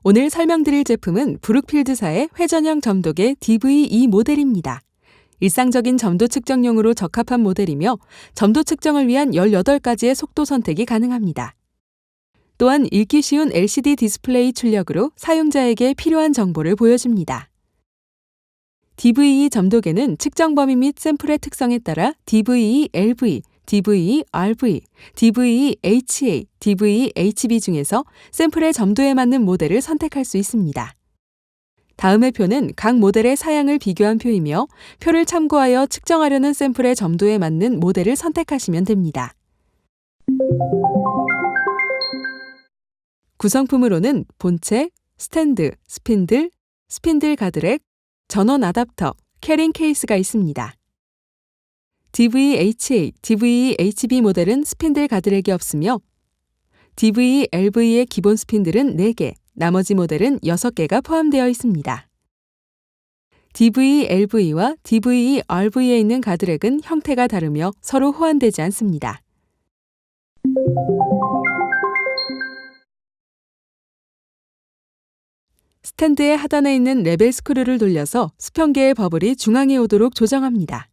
오늘 설명드릴 제품은 브룩필드사의 회전형 점도계 DVE 모델입니다. 일상적인 점도 측정용으로 적합한 모델이며 점도 측정을 위한 18가지의 속도 선택이 가능합니다. 또한 읽기 쉬운 LCD 디스플레이 출력으로 사용자에게 필요한 정보를 보여줍니다. DVE 점도계는 측정 범위 및 샘플의 특성에 따라 DVE LV, DVE RV, DVE HA, DVE HB 중에서 샘플의 점도에 맞는 모델을 선택할 수 있습니다. 다음의 표는 각 모델의 사양을 비교한 표이며 표를 참고하여 측정하려는 샘플의 점도에 맞는 모델을 선택하시면 됩니다. 구성품으로는 본체, 스탠드, 스핀들, 스핀들 가드렉, 전원 아답터, 캐링 케이스가 있습니다. DVE-HA, DVE-HB 모델은 스핀들 가드렉이 없으며 DVE-LV의 기본 스핀들은 4개, 나머지 모델은 6개가 포함되어 있습니다. DVE-LV와 DVE-RV에 있는 가드렉은 형태가 다르며 서로 호환되지 않습니다. 스탠드의 하단에 있는 레벨 스크류를 돌려서 수평계의 버블이 중앙에 오도록 조정합니다.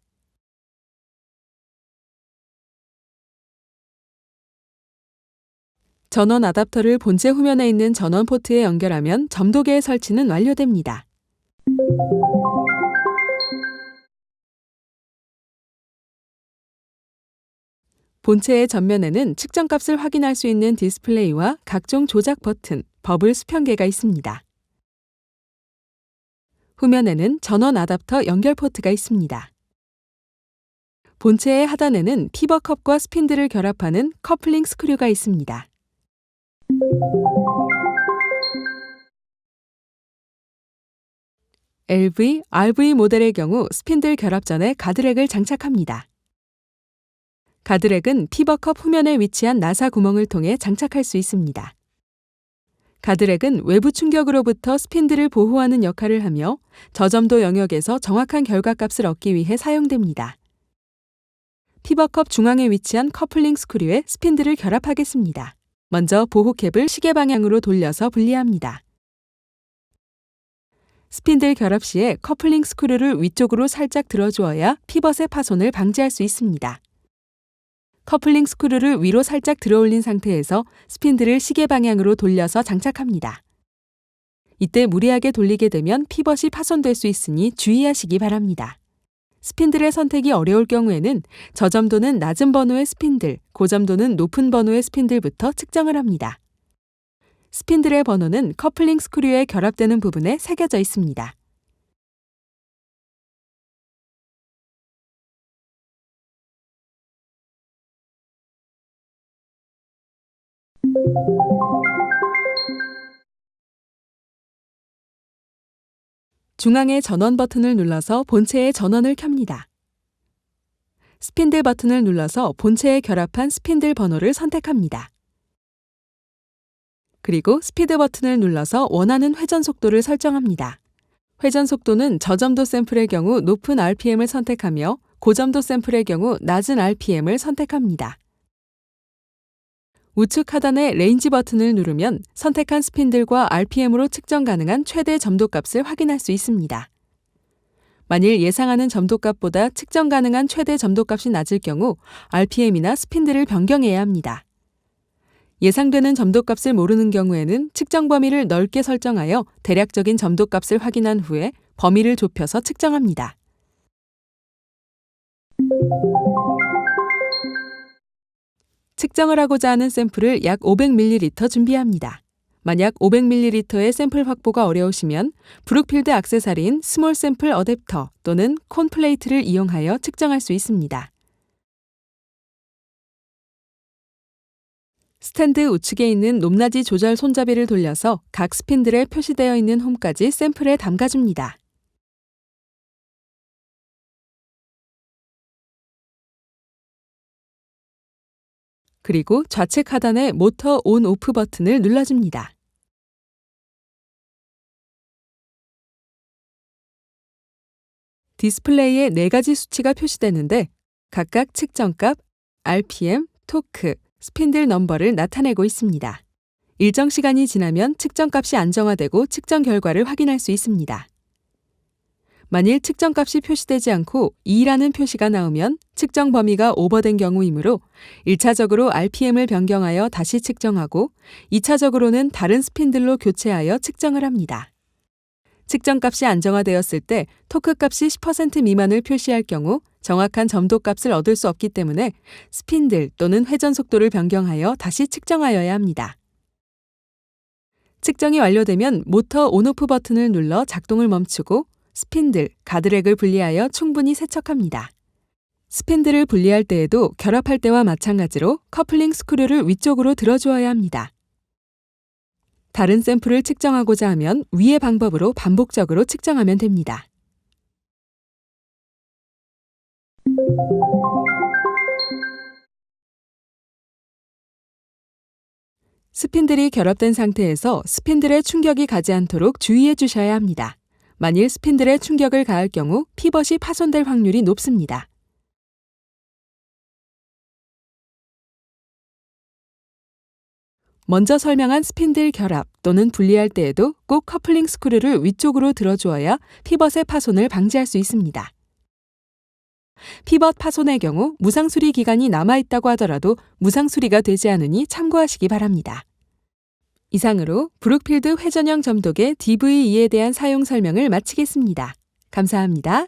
전원 아답터를 본체 후면에 있는 전원 포트에 연결하면 점도계의 설치는 완료됩니다. 본체의 전면에는 측정값을 확인할 수 있는 디스플레이와 각종 조작 버튼, 버블 수평계가 있습니다. 후면에는 전원 아답터 연결 포트가 있습니다. 본체의 하단에는 피버컵과 스핀들을 결합하는 커플링 스크류가 있습니다. LV, RV 모델의 경우 스핀들 결합 전에 가드렉을 장착합니다. 가드렉은 피버컵 후면에 위치한 나사 구멍을 통해 장착할 수 있습니다. 가드렉은 외부 충격으로부터 스핀들을 보호하는 역할을 하며 저점도 영역에서 정확한 결과값을 얻기 위해 사용됩니다. 피버컵 중앙에 위치한 커플링 스크류에 스핀들을 결합하겠습니다. 먼저 보호캡을 시계 방향으로 돌려서 분리합니다. 스핀들 결합 시에 커플링 스크류를 위쪽으로 살짝 들어주어야 피벗의 파손을 방지할 수 있습니다. 커플링 스크류를 위로 살짝 들어올린 상태에서 스핀들을 시계 방향으로 돌려서 장착합니다. 이때 무리하게 돌리게 되면 피벗이 파손될 수 있으니 주의하시기 바랍니다. 스핀들의 선택이 어려울 경우에는 저점도는 낮은 번호의 스핀들, 고점도는 높은 번호의 스핀들부터 측정을 합니다. 스핀들의 번호는 커플링 스크류에 결합되는 부분에 새겨져 있습니다. 중앙의 전원 버튼을 눌러서 본체의 전원을 켭니다. 스핀들 버튼을 눌러서 본체에 결합한 스핀들 번호를 선택합니다. 그리고 스피드 버튼을 눌러서 원하는 회전 속도를 설정합니다. 회전 속도는 저점도 샘플의 경우 높은 RPM을 선택하며 고점도 샘플의 경우 낮은 RPM을 선택합니다. 우측 하단의 레인지 버튼을 누르면 선택한 스핀들과 RPM으로 측정 가능한 최대 점도값을 확인할 수 있습니다. 만일 예상하는 점도값보다 측정 가능한 최대 점도값이 낮을 경우 RPM이나 스핀들을 변경해야 합니다. 예상되는 점도값을 모르는 경우에는 측정 범위를 넓게 설정하여 대략적인 점도값을 확인한 후에 범위를 좁혀서 측정합니다. 측정을 하고자 하는 샘플을 약 500ml 준비합니다. 만약 500ml의 샘플 확보가 어려우시면 브룩필드 액세서리인 스몰 샘플 어댑터 또는 콘 플레이트를 이용하여 측정할 수 있습니다. 스탠드 우측에 있는 높낮이 조절 손잡이를 돌려서 각 스핀들에 표시되어 있는 홈까지 샘플에 담가줍니다. 그리고 좌측 하단의 모터 온 오프 버튼을 눌러줍니다. 디스플레이에 4가지 수치가 표시되는데 각각 측정값, RPM, 토크, 스핀들 넘버를 나타내고 있습니다. 일정 시간이 지나면 측정값이 안정화되고 측정 결과를 확인할 수 있습니다. 만일 측정값이 표시되지 않고 2라는 표시가 나오면 측정 범위가 오버된 경우이므로 1차적으로 RPM을 변경하여 다시 측정하고 2차적으로는 다른 스핀들로 교체하여 측정을 합니다. 측정값이 안정화되었을 때 토크값이 10% 미만을 표시할 경우 정확한 점도값을 얻을 수 없기 때문에 스핀들 또는 회전 속도를 변경하여 다시 측정하여야 합니다. 측정이 완료되면 모터 온오프 버튼을 눌러 작동을 멈추고 스핀들, 가드렉을 분리하여 충분히 세척합니다. 스핀들을 분리할 때에도 결합할 때와 마찬가지로 커플링 스크류를 위쪽으로 들어주어야 합니다. 다른 샘플을 측정하고자 하면 위의 방법으로 반복적으로 측정하면 됩니다. 스핀들이 결합된 상태에서 스핀들에 충격이 가지 않도록 주의해 주셔야 합니다. 만일 스핀들에 충격을 가할 경우 피벗이 파손될 확률이 높습니다. 먼저 설명한 스핀들 결합 또는 분리할 때에도 꼭 커플링 스크류를 위쪽으로 들어주어야 피벗의 파손을 방지할 수 있습니다. 피벗 파손의 경우 무상수리 기간이 남아있다고 하더라도 무상수리가 되지 않으니 참고하시기 바랍니다. 이상으로 브룩필드 회전형 점도계 DV2에 대한 사용 설명을 마치겠습니다. 감사합니다.